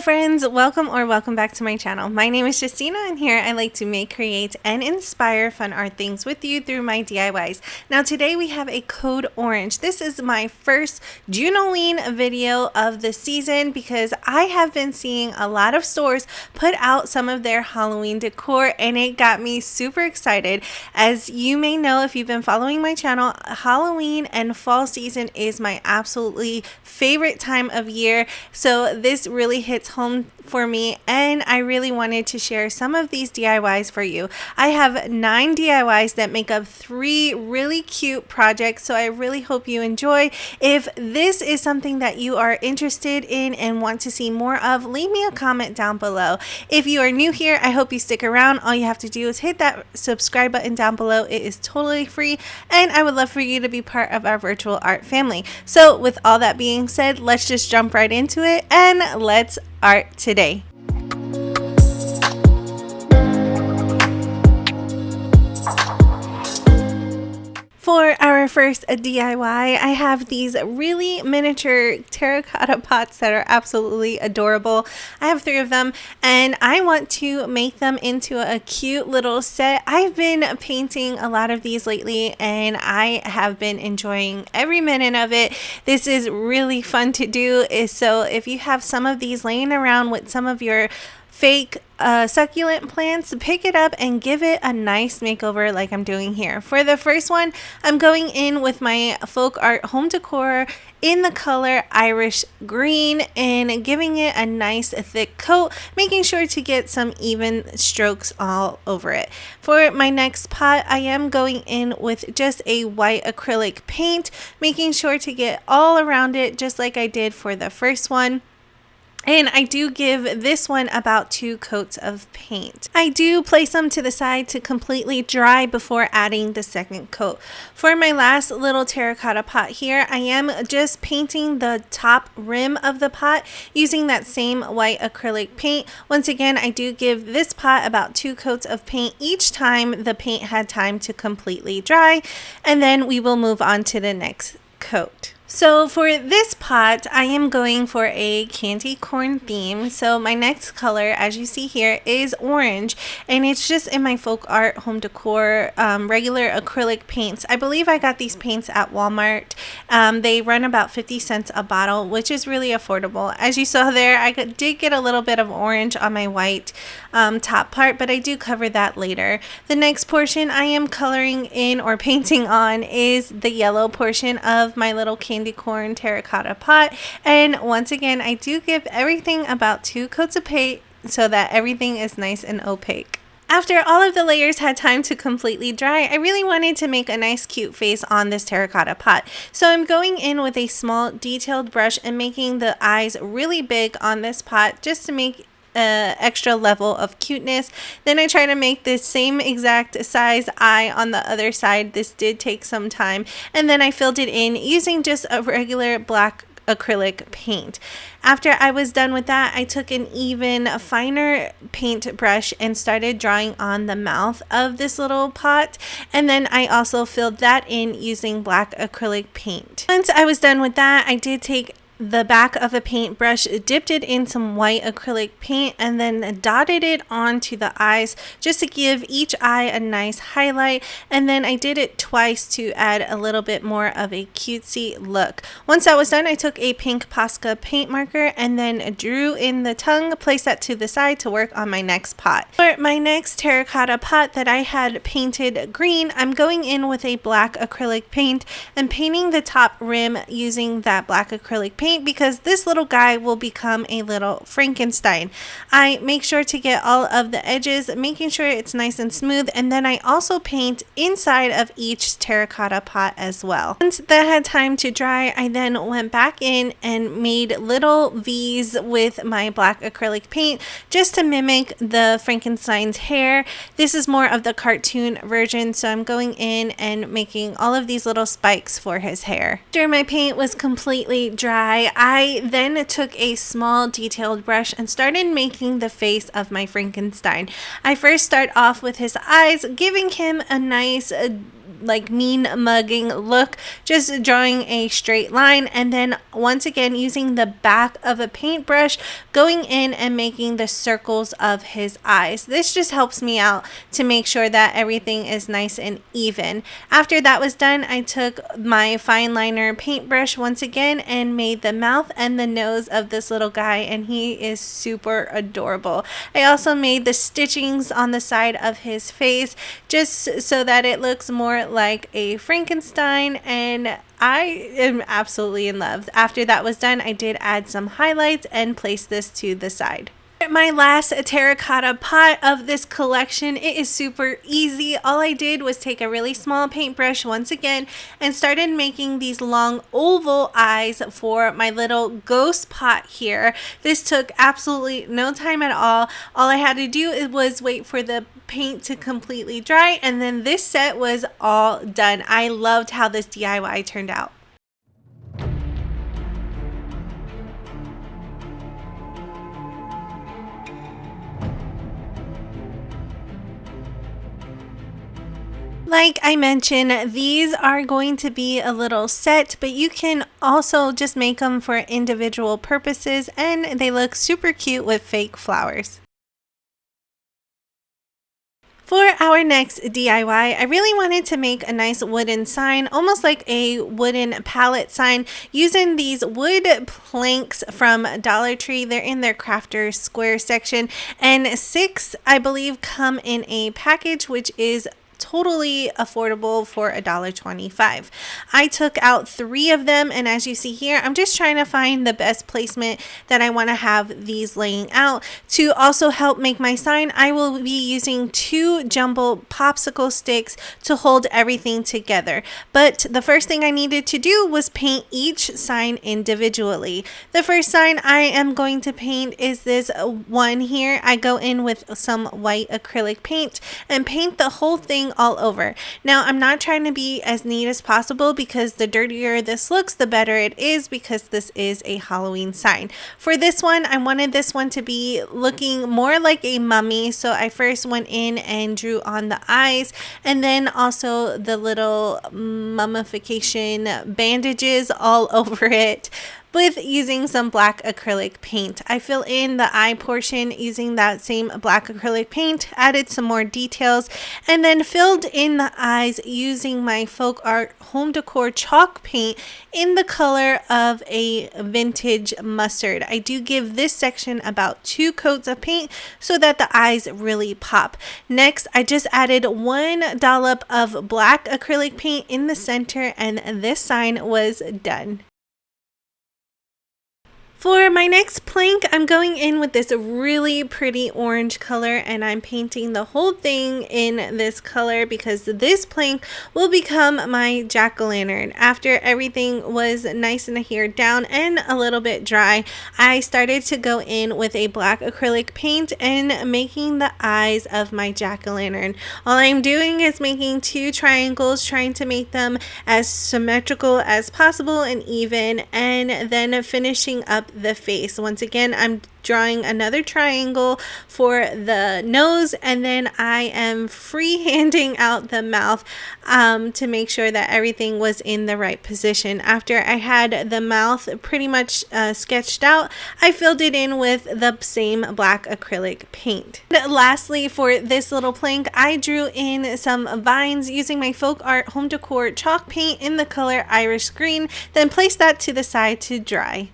Hello friends, welcome back to my channel. My name is Justina and here I like to make, create, and inspire fun art things with you through my DIYs. Now today we have a code orange. This is my first June-O-Ween video of the season because I have been seeing a lot of stores put out some of their Halloween decor and it got me super excited. As you may know if you've been following my channel, Halloween and fall season is my absolutely favorite time of year. So this really hits home for me and I really wanted to share some of these DIYs for you. I have 9 DIYs that make up 3 really cute projects, so I really hope you enjoy. If this is something that you are interested in and want to see more of, leave me a comment down below. If you are new here, I hope you stick around. All you have to do is hit that subscribe button down below. It is totally free and I would love for you to be part of our virtual art family. So with all that being said, let's just jump right into it and let's art today. For our first DIY, I have these really miniature terracotta pots that are absolutely adorable. I have 3 of them and I want to make them into a cute little set. I've been painting a lot of these lately and I have been enjoying every minute of it. This is really fun to do. So if you have some of these laying around with some of your fake succulent plants, pick it up and give it a nice makeover like I'm doing here. For the first one, I'm going in with my folk art home decor in the color Irish green and giving it a nice thick coat, making sure to get some even strokes all over it. For my next pot, I am going in with just a white acrylic paint, making sure to get all around it just like I did for the first one. And I do give this one about 2 coats of paint. I do place them to the side to completely dry before adding the second coat. For my last little terracotta pot here, I am just painting the top rim of the pot using that same white acrylic paint. Once again, I do give this pot about 2 coats of paint each time the paint had time to completely dry. And then we will move on to the next coat. So for this pot, I am going for a candy corn theme. So my next color, as you see here, is orange, and it's just in my folk art home decor regular acrylic paints. I believe I got these paints at Walmart. They run about 50 cents a bottle, which is really affordable. As you saw there, I did get a little bit of orange on my white top part, but I do cover that later. The next portion I am coloring in or painting on is the yellow portion of my little candy corn terracotta pot, and once again I do give everything about 2 coats of paint so that everything is nice and opaque. After all of the layers had time to completely dry, I really wanted to make a nice cute face on this terracotta pot. So I'm going in with a small detailed brush and making the eyes really big on this pot just to make extra level of cuteness. Then I try to make this same exact size eye on the other side. This did take some time, and then I filled it in using just a regular black acrylic paint. After I was done with that, I took an even finer paint brush and started drawing on the mouth of this little pot, and then I also filled that in using black acrylic paint. Once I was done with that, I did take the back of a paintbrush, dipped it in some white acrylic paint, and then dotted it onto the eyes just to give each eye a nice highlight. And then I did it twice to add a little bit more of a cutesy look. Once that was done, I took a pink Posca paint marker and then drew in the tongue, placed that to the side to work on my next pot. For my next terracotta pot that I had painted green, I'm going in with a black acrylic paint and painting the top rim using that black acrylic paint because this little guy will become a little Frankenstein. I make sure to get all of the edges, making sure it's nice and smooth, and then I also paint inside of each terracotta pot as well. Once that had time to dry, I then went back in and made little V's with my black acrylic paint just to mimic the Frankenstein's hair. This is more of the cartoon version, so I'm going in and making all of these little spikes for his hair. After my paint was completely dry, I then took a small detailed brush and started making the face of my Frankenstein. I first start off with his eyes, giving him a nice like mean mugging look, just drawing a straight line, and then once again using the back of a paintbrush, going in and making the circles of his eyes. This just helps me out to make sure that everything is nice and even. After that was done, I took my fine liner paintbrush once again and made the mouth and the nose of this little guy, and he is super adorable. I also made the stitchings on the side of his face just so that it looks more like a Frankenstein, and I am absolutely in love. After that was done, I did add some highlights and place this to the side. My last terracotta pot of this collection, it is super easy. All I did was take a really small paintbrush once again and started making these long oval eyes for my little ghost pot here. This took absolutely no time at all. All I had to do was wait for the paint to completely dry, and then this set was all done. I loved how this DIY turned out. Like I mentioned, these are going to be a little set, but you can also just make them for individual purposes, and they look super cute with fake flowers. For our next DIY, I really wanted to make a nice wooden sign, almost like a wooden pallet sign, using these wood planks from Dollar Tree. They're in their crafters square section, and 6, I believe, come in a package, which is totally affordable for $1.25. I took out 3 of them, and as you see here, I'm just trying to find the best placement that I want to have these laying out. To also help make my sign, I will be using 2 jumbo popsicle sticks to hold everything together. But the first thing I needed to do was paint each sign individually. The first sign I am going to paint is this one here. I go in with some white acrylic paint and paint the whole thing all over. Now, I'm not trying to be as neat as possible, because the dirtier this looks, the better it is, because this is a Halloween sign. For this one, I wanted this one to be looking more like a mummy, so I first went in and drew on the eyes, and then also the little mummification bandages all over it, with using some black acrylic paint. I fill in the eye portion using that same black acrylic paint, added some more details, and then filled in the eyes using my folk art home decor chalk paint in the color of a vintage mustard. I do give this section about 2 coats of paint so that the eyes really pop. Next, I just added 1 dollop of black acrylic paint in the center, and this sign was done. For my next plank, I'm going in with this really pretty orange color, and I'm painting the whole thing in this color because this plank will become my jack-o'-lantern. After everything was nice and adhered down and a little bit dry, I started to go in with a black acrylic paint and making the eyes of my jack-o'-lantern. All I'm doing is making 2 triangles, trying to make them as symmetrical as possible and even, and then finishing up the face. Once again, I'm drawing another triangle for the nose, and then I am freehanding out the mouth to make sure that everything was in the right position. After I had the mouth pretty much sketched out, I filled it in with the same black acrylic paint. And lastly, for this little plank, I drew in some vines using my folk art home decor chalk paint in the color Irish green, then placed that to the side to dry.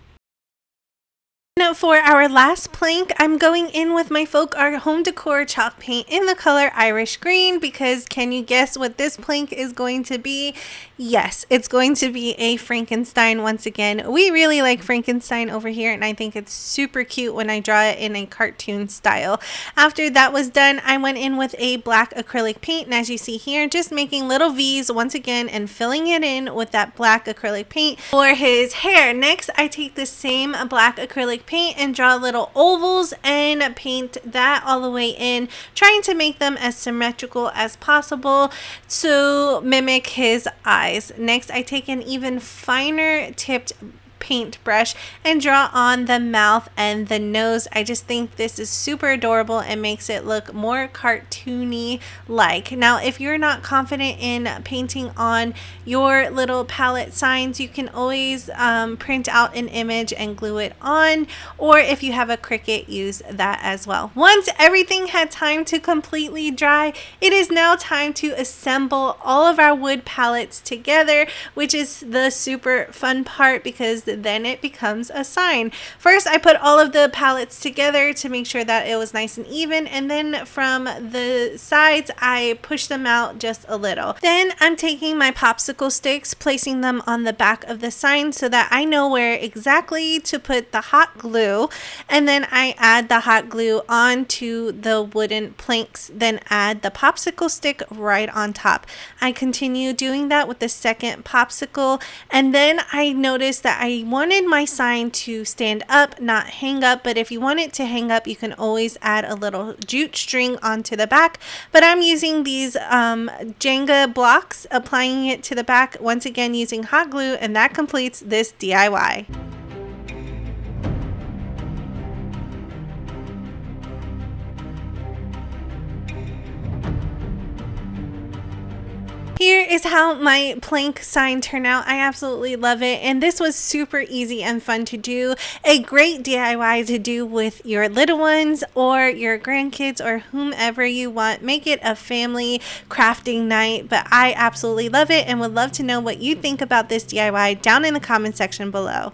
Now for our last plank, I'm going in with my folk art home decor chalk paint in the color Irish green, because can you guess what this plank is going to be? Yes, it's going to be a Frankenstein once again. We really like Frankenstein over here, and I think it's super cute when I draw it in a cartoon style. After that was done, I went in with a black acrylic paint, and as you see here, just making little V's once again and filling it in with that black acrylic paint for his hair. Next, I take the same black acrylic paint and draw little ovals and paint that all the way in, trying to make them as symmetrical as possible to mimic his eyes. Next, I take an even finer tipped paintbrush and draw on the mouth and the nose. I just think this is super adorable and makes it look more cartoony like. Now, if you're not confident in painting on your little palette signs, you can always print out an image and glue it on, or if you have a Cricut, use that as well. Once everything had time to completely dry, it is now time to assemble all of our wood palettes together, which is the super fun part because then it becomes a sign. First, I put all of the palettes together to make sure that it was nice and even, and then from the sides I push them out just a little. Then I'm taking my popsicle sticks, placing them on the back of the sign so that I know where exactly to put the hot glue, and then I add the hot glue onto the wooden planks, then add the popsicle stick right on top. I continue doing that with the second popsicle, and then I noticed that I wanted my sign to stand up, not hang up, but if you want it to hang up, you can always add a little jute string onto the back, but I'm using these Jenga blocks, applying it to the back, once again using hot glue, and that completes this DIY. Here is how my plank sign turned out. I absolutely love it, and this was super easy and fun to do. A great DIY to do with your little ones or your grandkids or whomever you want. Make it a family crafting night, but I absolutely love it and would love to know what you think about this DIY down in the comment section below.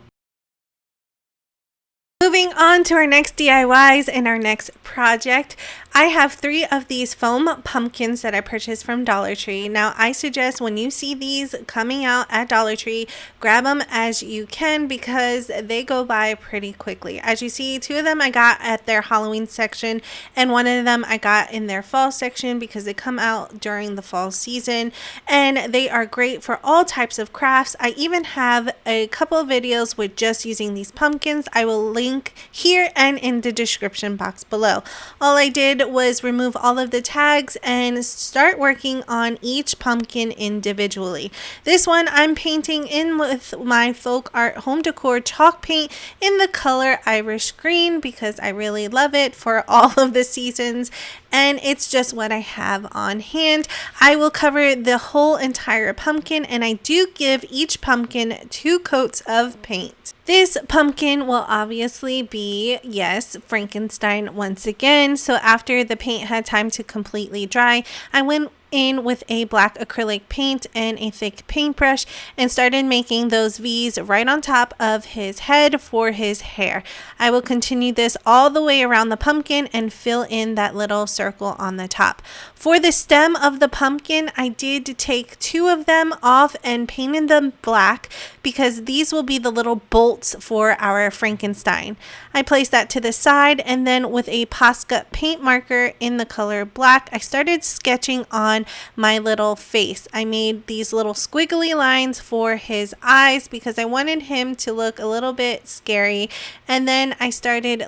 Moving on to our next DIYs and our next project, I have 3 of these foam pumpkins that I purchased from Dollar Tree. Now, I suggest when you see these coming out at Dollar Tree, grab them as you can because they go by pretty quickly. As you see, 2 of them I got at their Halloween section, and 1 of them I got in their fall section because they come out during the fall season, and they are great for all types of crafts. I even have a couple of videos with just using these pumpkins. I will link here and in the description box below. All I did was remove all of the tags and start working on each pumpkin individually. This one I'm painting in with my folk art home decor chalk paint in the color Irish green because I really love it for all of the seasons, and it's just what I have on hand. I will cover the whole entire pumpkin, and I do give each pumpkin 2 coats of paint. This pumpkin will obviously be, yes, Frankenstein once again. So after the paint had time to completely dry, I went in with a black acrylic paint and a thick paintbrush and started making those V's right on top of his head for his hair. I will continue this all the way around the pumpkin and fill in that little circle on the top. For the stem of the pumpkin, I did take 2 of them off and painted them black because these will be the little bolts for our Frankenstein. I placed that to the side, and then with a Posca paint marker in the color black, I started sketching on my little face. I made these little squiggly lines for his eyes because I wanted him to look a little bit scary, and then I started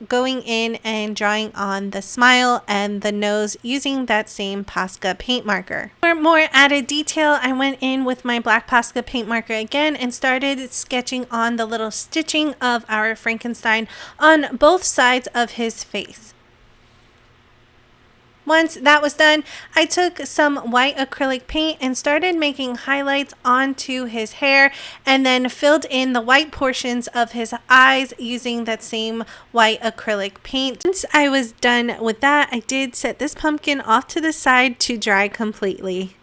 going in and drawing on the smile and the nose using that same Posca paint marker. For more added detail, I went in with my black Posca paint marker again and started sketching on the little stitching of our Frankenstein on both sides of his face. Once that was done, I took some white acrylic paint and started making highlights onto his hair, and then filled in the white portions of his eyes using that same white acrylic paint. Once I was done with that, I did set this pumpkin off to the side to dry completely.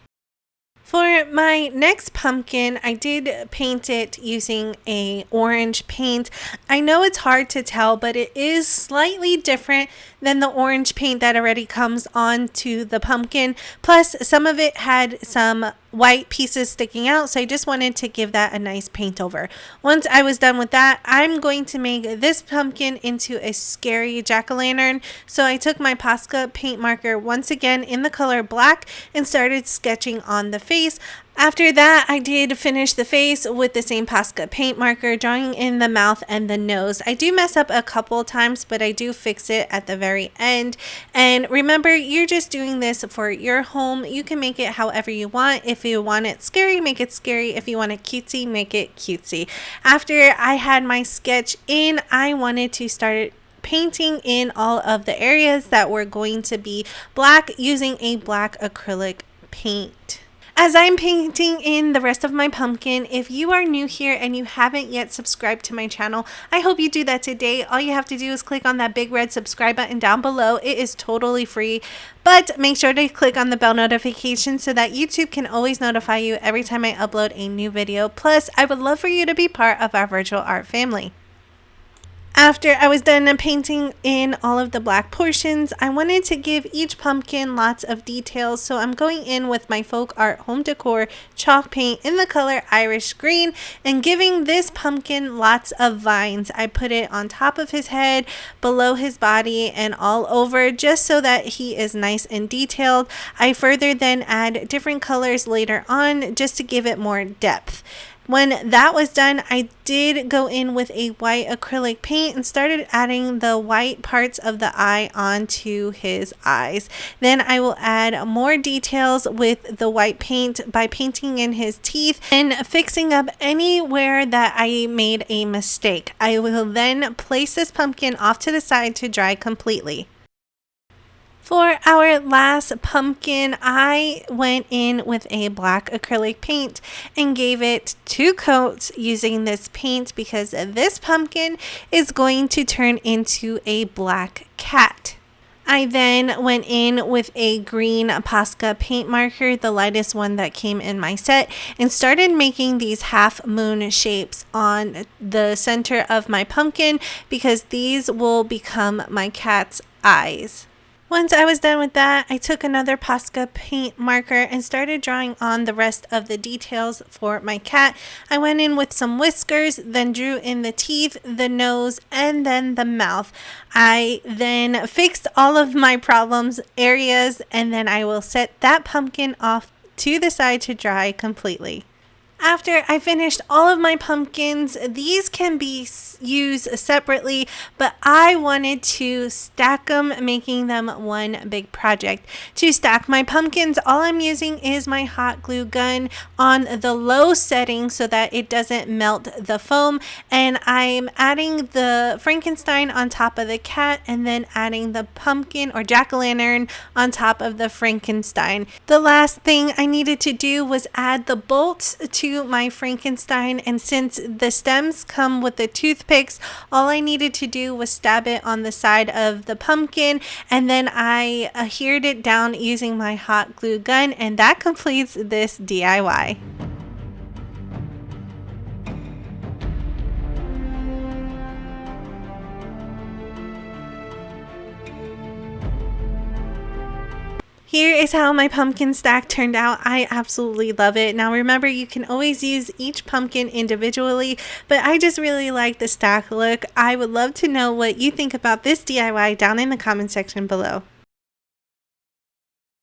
For my next pumpkin, I did paint it using a orange paint. I know it's hard to tell, but it is slightly different than the orange paint that already comes onto the pumpkin. Plus, some of it had some white pieces sticking out, so I just wanted to give that a nice paint over. Once I was done with that, I'm going to make this pumpkin into a scary jack-o'-lantern. So I took my Posca paint marker once again in the color black and started sketching on the face. After that, I did finish the face with the same Posca paint marker, drawing in the mouth and the nose. I do mess up a couple times, but I do fix it at the very end. And remember, you're just doing this for your home. You can make it however you want. If you want it scary, make it scary. If you want it cutesy, make it cutesy. After I had my sketch in, I wanted to start painting in all of the areas that were going to be black using a black acrylic paint. As I'm painting in the rest of my pumpkin, if you are new here and you haven't yet subscribed to my channel, I hope you do that today. All you have to do is click on that big red subscribe button down below. It is totally free, but make sure to click on the bell notification so that YouTube can always notify you every time I upload a new video. Plus, I would love for you to be part of our virtual art family. After I was done painting in all of the black portions, I wanted to give each pumpkin lots of details, so I'm going in with my Folk Art Home Decor chalk paint in the color Irish Green and giving this pumpkin lots of vines. I put it on top of his head, below his body, and all over just so that he is nice and detailed. I further then add different colors later on just to give it more depth. When that was done, I did go in with a white acrylic paint and started adding the white parts of the eye onto his eyes. Then I will add more details with the white paint by painting in his teeth and fixing up anywhere that I made a mistake. I will then place this pumpkin off to the side to dry completely. For our last pumpkin, I went in with a black acrylic paint and gave it 2 coats using this paint because this pumpkin is going to turn into a black cat. I then went in with a green Posca paint marker, the lightest one that came in my set, and started making these half moon shapes on the center of my pumpkin because these will become my cat's eyes. Once I was done with that, I took another Posca paint marker and started drawing on the rest of the details for my cat. I went in with some whiskers, then drew in the teeth, the nose, and then the mouth. I then fixed all of my problems areas, and then I will set that pumpkin off to the side to dry completely. After I finished all of my pumpkins, these can be used separately, but I wanted to stack them, making them one big project. To stack my pumpkins, all I'm using is my hot glue gun on the low setting so that it doesn't melt the foam, and I'm adding the Frankenstein on top of the cat and then adding the pumpkin or jack-o'-lantern on top of the Frankenstein. The last thing I needed to do was add the bolts to my Frankenstein, and since the stems come with the toothpicks, all I needed to do was stab it on the side of the pumpkin, and then I adhered it down using my hot glue gun, and that completes this DIY. Here is how my pumpkin stack turned out. I absolutely love it. Now remember, you can always use each pumpkin individually, but I just really like the stack look. I would love to know what you think about this DIY down in the comment section below.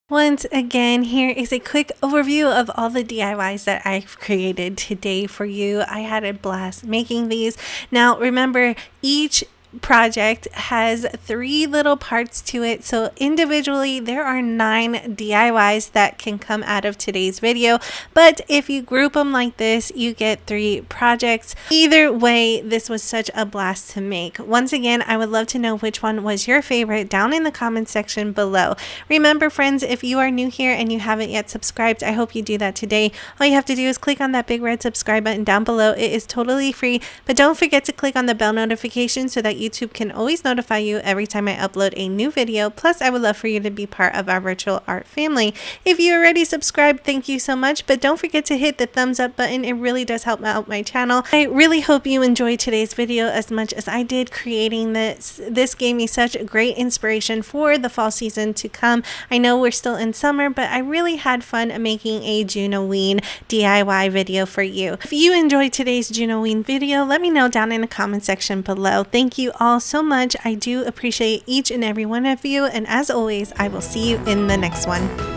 Once again, here is a quick overview of all the DIYs that I've created today for you. I had a blast making these. Now remember, each project has 3 little parts to it, so individually there are 9 DIYs that can come out of today's video, but if you group them like this, you get 3 projects. Either way, this was such a blast to make. Once again, I would love to know which one was your favorite down in the comment section below. Remember friends, if you are new here and you haven't yet subscribed, I hope you do that today. All you have to do is click on that big red subscribe button down below. It is totally free, but don't forget to click on the bell notification so that YouTube can always notify you every time I upload a new video. Plus, I would love for you to be part of our virtual art family. If you already subscribed, thank you so much, but don't forget to hit the thumbs up button. It really does help out my channel. I really hope you enjoyed today's video as much as I did creating this. This gave me such great inspiration for the fall season to come. I know we're still in summer, but I really had fun making a June-O-Ween DIY video for you. If you enjoyed today's June-O-Ween video, let me know down in the comment section below. Thank you all so much. I do appreciate each and every one of you, and as always, I will see you in the next one.